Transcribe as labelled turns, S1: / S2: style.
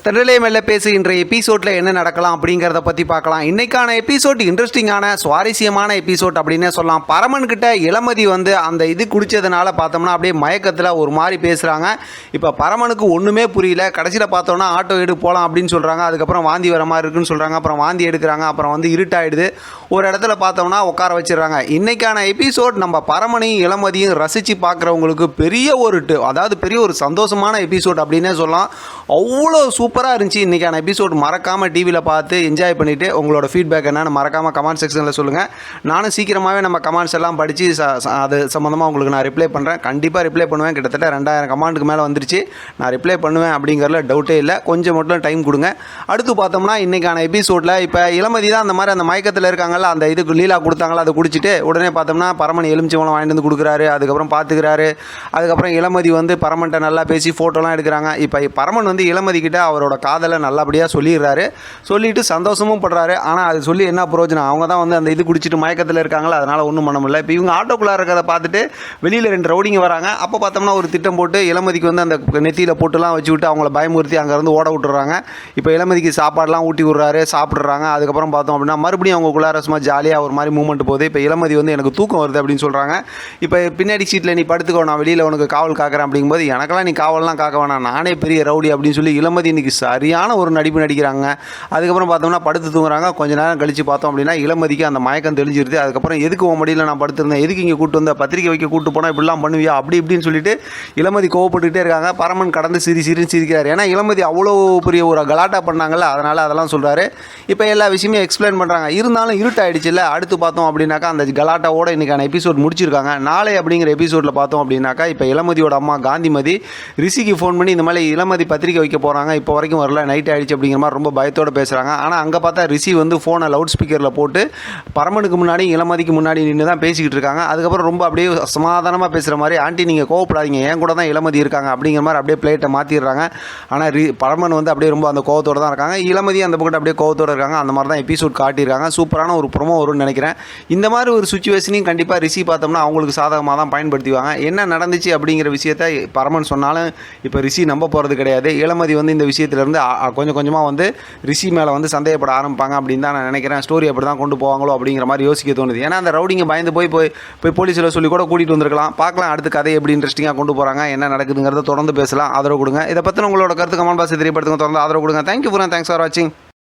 S1: தென்றலே மெல்ல பேசு இன்றைய எபிசோடில் என்ன நடக்கலாம் அப்படிங்கிறத பற்றி பார்க்கலாம். இன்றைக்கான எபிசோட் இன்ட்ரெஸ்டிங்கான சுவாரஸ்யமான எபிசோட் அப்படின்னே சொல்லலாம். பரமன்கிட்ட இளமதி வந்து அந்த இது குடித்ததுனால பார்த்தோம்னா அப்படியே மயக்கத்தில் ஒரு மாதிரி பேசுகிறாங்க. இப்போ பரமனுக்கு ஒன்றுமே புரியல. கடைசியில் பார்த்தோன்னா ஆட்டோ எடு போகலாம் அப்படின்னு சொல்கிறாங்க. அதுக்கப்புறம் வாந்தி வர மாதிரி இருக்குன்னு சொல்கிறாங்க. அப்புறம் வாந்தி எடுக்கிறாங்க. அப்புறம் வந்து இருட்டாயிடுது. ஒரு இடத்துல பார்த்தோம்னா உட்கார வச்சிடுறாங்க. இன்றைக்கான எபிசோட் நம்ம பரமனையும் இளமதியும் ரசித்து பார்க்குறவங்களுக்கு பெரிய ஒரு சந்தோஷமான எபிசோட் அப்படின்னே சொல்லலாம். அவ்வளோ சூப்பராக இருந்துச்சு இன்றைக்கான எபிசோட். மறக்காமல் டிவியில் பார்த்து என்ஜாய் பண்ணிவிட்டு உங்களோட ஃபீட்பேக் என்னன்னு மறக்காமல் கமெண்ட் செக்ஷனில் சொல்லுங்கள். நானும் சீக்கிரமாகவே நம்ம கமெண்ட்ஸ் எல்லாம் படித்து அது சம்மந்தமாக உங்களுக்கு நான் ரிப்ளை பண்ணுறேன். கண்டிப்பாக ரிப்ளை பண்ணுவேன். கிட்டத்தட்ட 2000 கமெண்ட்டுக்கு மேலே வந்துருச்சு. நான் ரிப்ளை பண்ணுவேன் அப்படிங்கிறதுல டவுட்டே இல்லை. கொஞ்சம் மட்டும் டைம் கொடுங்க. அடுத்து பார்த்தோம்னா இன்றைக்கான எபிசோடில் இப்போ இளமதி தான் அந்த மயக்கத்தில் இருக்காங்கல்ல, அந்த இதுக்கு லீலா கொடுத்தாங்களா, அதை குடிச்சிட்டு உடனே பார்த்தோம்னா பரமன் எலுமிச்சம்பழம் வாங்கிட்டு வந்து கொடுக்குறாரு. அதுக்கப்புறம் பார்த்துக்கிறாரு. அதுக்கப்புறம் இளமதி வந்து பரமன்ட்ட நல்லா பேசி ஃபோட்டோலாம் எடுக்கிறாங்க. இப்போ பரமன் வந்து இளமதி கிட்ட அவரோட காதலை நல்லபடியாக சொல்லிடுறாரு. சொல்லிட்டு சந்தோஷமும் படுறாரு. ஆனால் அது சொல்லி என்ன பிரயோஜனம்? அவங்க தான் வந்து அந்த இது குடிச்சிட்டு மயக்கத்தில் இருக்காங்களா, அதனால் ஒன்றும் பண்ண முடியல. இப்போ இவங்க ஆட்டோக்குள்ளே இருக்கிறத பார்த்துட்டு வெளியில் 2 ரவுடிங்க வராங்க. அப்போ பார்த்தோம்னா ஒரு திட்டம் போட்டு இளமதிக்கு வந்து அந்த நெத்தியில் போட்டுலாம் வச்சு விட்டு அவங்கள பயமுறுத்தி அங்கேருந்து ஓட விட்டுறாங்க. இப்போ இளமதிக்கு சாப்பாடுலாம் ஊட்டி விட்றாரு. சாப்பிட்றாங்க. அதுக்கப்புறம் பார்த்தோம் அப்படின்னா மறுபடியும் அவங்களுக்குள்ளார சும்மா ஜாலியாக ஒரு மாதிரி மூவ்மெண்ட் போகுது. இப்போ இளமதி வந்து எனக்கு தூக்கம் வருது அப்படின்னு சொல்கிறாங்க. இப்போ பின்னாடி சீட்டில் நீ படுத்துக்கோ, நான் வெளியில் உனக்கு காவல் காக்கிறேன் அப்படிங்கும்போது, எனக்கெல்லாம் நீ காவல்லாம் காக்க வேணாம், நானே பெரிய ரவுடி அப்படின்னு சொல்லி இளமதி இன்னைக்கு சரியான ஒரு நடிப்பு நடிக்கிறாங்க. அதுக்கப்புறம் பார்த்தோம்னா படுத்து தூங்குறாங்க. கொஞ்ச நேரம் கழித்து பார்த்தோம் அப்படின்னா இளமதிக்கு அந்த மயக்கம் தெளிஞ்சிருது. அதுக்கப்புறம் எதுக்கு உன் மடியில் நான் படுத்திருந்தேன், எதுக்கு இங்கே கூட்டு வந்த, பத்திரிக்கை வைக்க கூட்டு போனால் இப்படிலாம் பண்ணுவியா அப்படி இப்படின்னு சொல்லிட்டு இளமதி கோவப்பட்டுக்கிட்டே இருக்காங்க. பரமன் கடந்து சிரின்னு சிரிக்கிறார். ஏன்னா இளமதி அவ்வளோ பெரிய ஒரு கலாட்டா பண்ணாங்கல்ல, அதனால் அதெல்லாம் சொல்கிறாரு. இப்போ எல்லா விஷயமே எக்ஸ்பிளைன் பண்ணுறாங்க. இருந்தாலும் இருட்டாயிடுச்சுல்ல. அடுத்து பார்த்தோம் அப்படின்னாக்கா அந்த கலாட்டாவோட இன்றைக்கான எபிசோட் முடிச்சிருக்காங்க. நாளை அப்படிங்கிற எபிசோடில் பார்த்தோம் அப்படின்னாக்கா இப்போ இளமதியோட அம்மா காந்திமதி ரிஷிக்கு ஃபோன் பண்ணி இந்த மாதிரி இளமதி பத்திரிக்கை வைக்க போகிறாங்க, இப்போ வரைக்கும் வரல, நைட் ஆகிடுச்சு அப்படிங்கிற மாதிரி ரொம்ப பயத்தோடு பேசுகிறாங்க. ஆனால் அங்கே பார்த்தா ரிஷி வந்து ஃபோனை லவுட் ஸ்பீக்கரில் போட்டு பரமனுக்கு முன்னாடி இளமதிக்கு முன்னாடி நின்று தான் பேசிக்கிட்டு இருக்காங்க. அதுக்கப்புறம் ரொம்ப அப்படியே சமாதானமாக பேசுகிற மாதிரி, ஆண்டி நீங்கள் கோவப்படாதீங்க, என் கூட தான் இளமதி இருக்காங்க அப்படிங்கிற மாதிரி அப்படியே பிளேட்டை மாற்றிடுறாங்க. ஆனால் பரமன் வந்து அப்படியே ரொம்ப அந்த கோவத்தோடு தான் இருக்காங்க. இளமதி அந்த பக்கத்து அப்படியே கோவத்தோடு இருக்காங்க. அந்த மாதிரி தான் எபிசோட் காட்டியிருக்காங்க. சூப்பரான ஒரு ப்ரோமோ வரும்னு நினைக்கிறேன். இந்த மாதிரி ஒரு சுச்சுவேஷனையும் கண்டிப்பாக ரிஷி பார்த்தோம்னா அவங்களுக்கு சாதகமாக தான் பயன்படுத்திவாங்க. என்ன நடந்துச்சு அப்படிங்கிற விஷயத்தை பரமன் சொன்னாலும் இப்போ ரிஷி நம்ப போகிறது கிடையாது. இளமதி வந்து இந்த விஷயத்துலேருந்து கொஞ்சம் கொஞ்சமாக வந்து ரிஷி மேலே வந்து சந்தேகப்பட ஆரம்பிப்பாங்க அப்படின்னு தான் நான் நினைக்கிறேன். ஸ்டோரி அப்படி தான் கொண்டு போவாங்களோ அப்படிங்கிற மாதிரி யோசிக்க தோணுது. ஏன்னா அந்த ரவுடிங்க பயந்து போய் போலீஸில் சொல்லி கூட கூட்டிகிட்டு வந்திருக்கலாம். பார்க்கலாம் அடுத்த கதை எப்படி இன்ட்ரெஸ்டிங்காக கொண்டு போகிறாங்க, என்ன நடக்குதுங்கிறத தொடர்ந்து பேசலாம். ஆதரவு கொடுங்க. இதை பற்றி உங்களோட கருத்து கமெண்ட் பாக்ஸில் தெரியப்படுத்துங்க. தொடர்ந்து ஆதரவு கொடுங்க. தேங்க்யூ ஃபார் வாட்சிங்.